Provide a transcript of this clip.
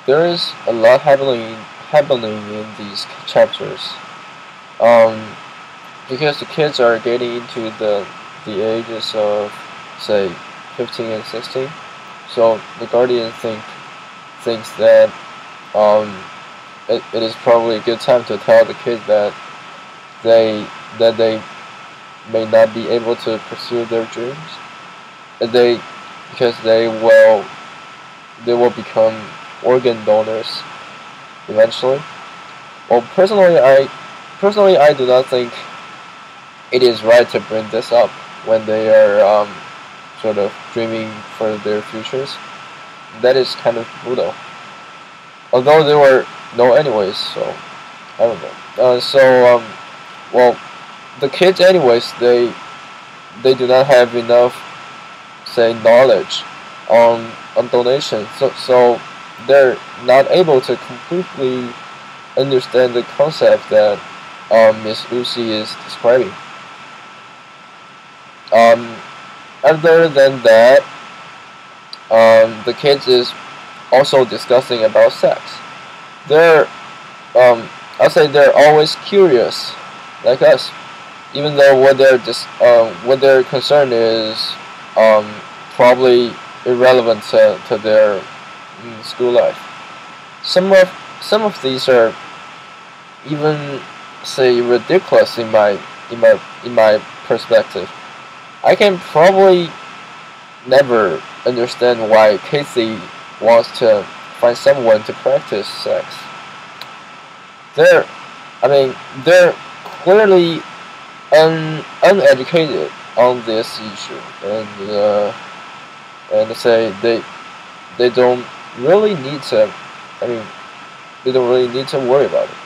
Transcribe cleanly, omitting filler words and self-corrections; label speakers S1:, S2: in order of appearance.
S1: there is a lot happening in these chapters. Um, because the kids are getting into the ages of say 15 and 16, so the guardian thinks that um, it is probably a good time to tell the kids they that they may not be able to pursue their dreams. They because they will become organ donors eventually. Well, personally I do not think it is right to bring this up when they are sort of dreaming for their futures. That is kind of brutal. Although they were no anyways, so I don't know. Well, the kids anyways they do not have enough say knowledge on donation, so they're not able to completely understand the concept that Miss Lucy is describing. Um, Other than that, the kids is also discussing about sex. They're I'll say they're always curious, like us, even though what their concern is um, probably irrelevant to their school life. Some of these are even say ridiculous in my perspective. I can probably never understand why Casey wants to find someone to practice sex. They're, I mean, they're clearly uneducated on this issue, and say they don't really need to. I mean, they don't really need to worry about it.